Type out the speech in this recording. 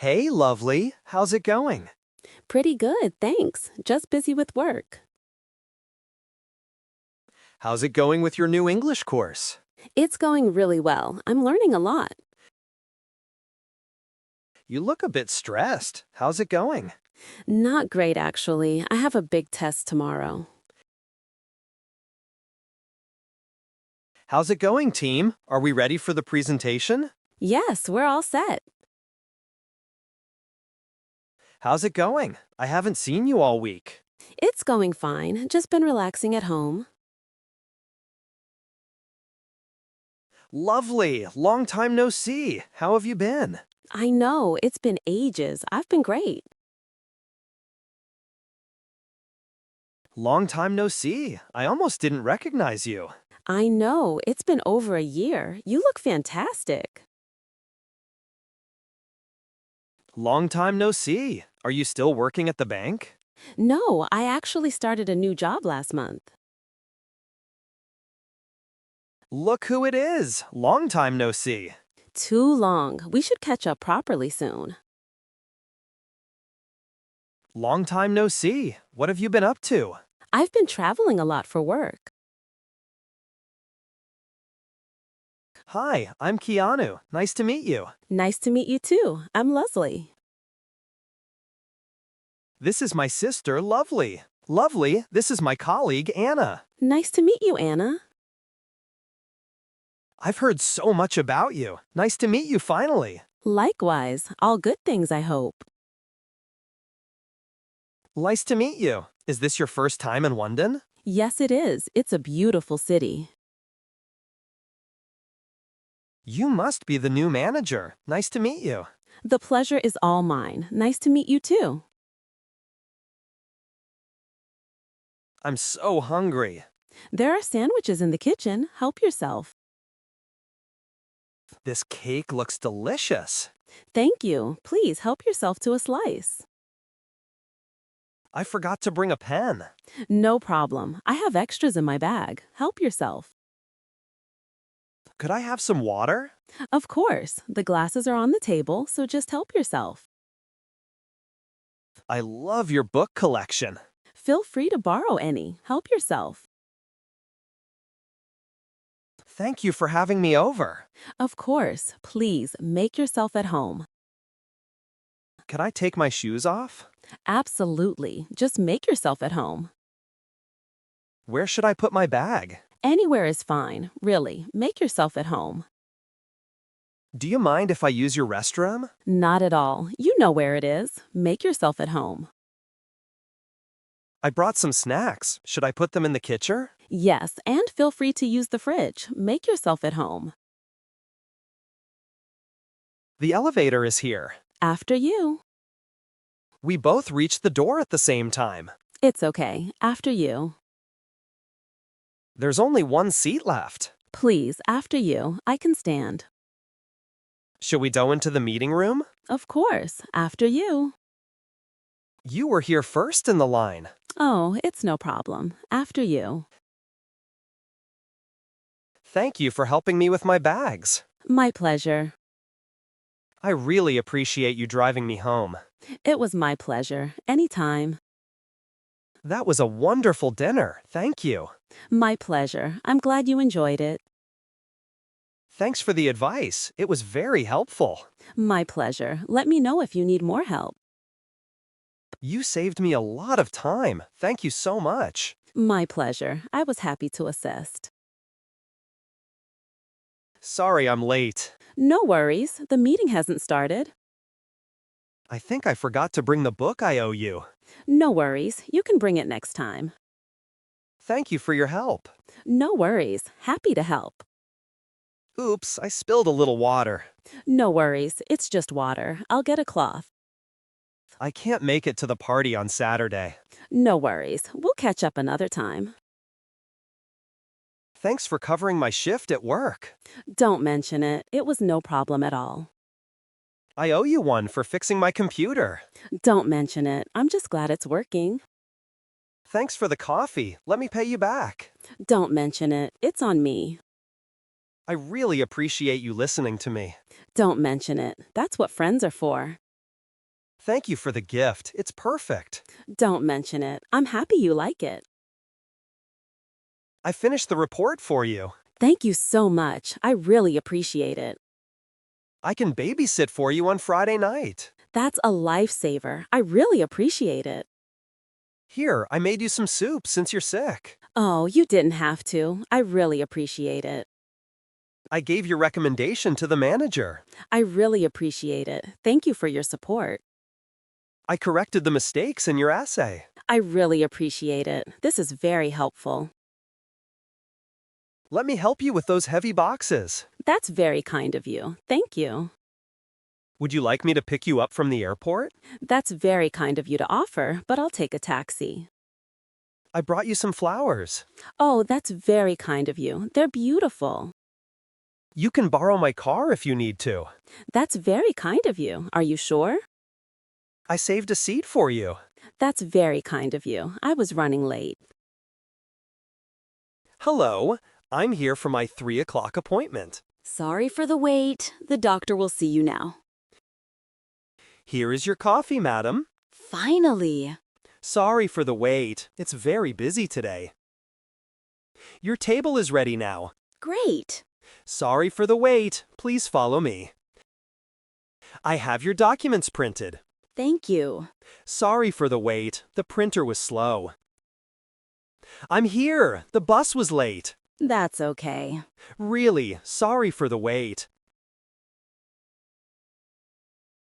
Hey, lovely. How's it going? Pretty good, thanks. Just busy with work. How's it going with your new English course? It's going really well. I'm learning a lot. You look a bit stressed. How's it going? Not great, actually. I have a big test tomorrow. How's it going, team? Are we ready for the presentation? Yes, we're all set. How's it going? I haven't seen you all week. It's going fine. Just been relaxing at home. Lovely. Long time no see. How have you been? I know, it's been ages. I've been great. Long time no see. I almost didn't recognize you. I know, it's been over a year. You look fantastic. Long time no see. Are you still working at the bank? No, I actually started a new job last month. Look who it is. Long time no see. Too long. We should catch up properly soon. Long time no see. What have you been up to? I've been traveling a lot for work. Hi, I'm Keanu. Nice to meet you. Nice to meet you too. I'm Leslie. This is my sister, Lovely. Lovely, this is my colleague, Anna. Nice to meet you, Anna. I've heard so much about you. Nice to meet you finally. Likewise, all good things, I hope. Nice to meet you. Is this your first time in London? Yes, it is. It's a beautiful city. You must be the new manager. Nice to meet you. The pleasure is all mine. Nice to meet you too. I'm so hungry. There are sandwiches in the kitchen. Help yourself. This cake looks delicious. Thank you. Please help yourself to a slice. I forgot to bring a pen. No problem. I have extras in my bag. Help yourself. Could I have some water? Of course. The glasses are on the table, so just help yourself. I love your book collection. Feel free to borrow any. Help yourself. Thank you for having me over. Of course. Please make yourself at home. Could I take my shoes off? Absolutely. Just make yourself at home. Where should I put my bag? Anywhere is fine. Really, make yourself at home. Do you mind if I use your restroom? Not at all. You know where it is. Make yourself at home. I brought some snacks. Should I put them in the kitchen? Yes, and feel free to use the fridge. Make yourself at home. The elevator is here. After you. We both reached the door at the same time. It's okay. After you. There's only one seat left. Please, after you. I can stand. Should we go into the meeting room? Of course. After you. You were here first in the line. Oh, it's no problem. After you. Thank you for helping me with my bags. My pleasure. I really appreciate you driving me home. It was my pleasure. Anytime. That was a wonderful dinner. Thank you. My pleasure. I'm glad you enjoyed it. Thanks for the advice. It was very helpful. My pleasure. Let me know if you need more help. You saved me a lot of time. Thank you so much. My pleasure. I was happy to assist. Sorry I'm late. No worries. The meeting hasn't started. I think I forgot to bring the book I owe you. No worries. You can bring it next time. Thank you for your help. No worries. Happy to help. Oops, I spilled a little water. No worries. It's just water. I'll get a cloth. I can't make it to the party on Saturday. No worries. We'll catch up another time. Thanks for covering my shift at work. Don't mention it. It was no problem at all. I owe you one for fixing my computer. Don't mention it. I'm just glad it's working. Thanks for the coffee. Let me pay you back. Don't mention it. It's on me. I really appreciate you listening to me. Don't mention it. That's what friends are for. Thank you for the gift. It's perfect. Don't mention it. I'm happy you like it. I finished the report for you. Thank you so much. I really appreciate it. I can babysit for you on Friday night. That's a lifesaver. I really appreciate it. Here, I made you some soup since you're sick. Oh, you didn't have to. I really appreciate it. I gave your recommendation to the manager. I really appreciate it. Thank you for your support. I corrected the mistakes in your essay. I really appreciate it. This is very helpful. Let me help you with those heavy boxes. That's very kind of you. Thank you. Would you like me to pick you up from the airport? That's very kind of you to offer, but I'll take a taxi. I brought you some flowers. Oh, that's very kind of you. They're beautiful. You can borrow my car if you need to. That's very kind of you. Are you sure? I saved a seat for you. That's very kind of you. I was running late. Hello, I'm here for my 3 o'clock appointment. Sorry for the wait. The doctor will see you now. Here is your coffee, madam. Finally. Sorry for the wait. It's very busy today. Your table is ready now. Great. Sorry for the wait. Please follow me. I have your documents printed. Thank you. Sorry for the wait. The printer was slow. I'm here. The bus was late. That's okay. Really, sorry for the wait.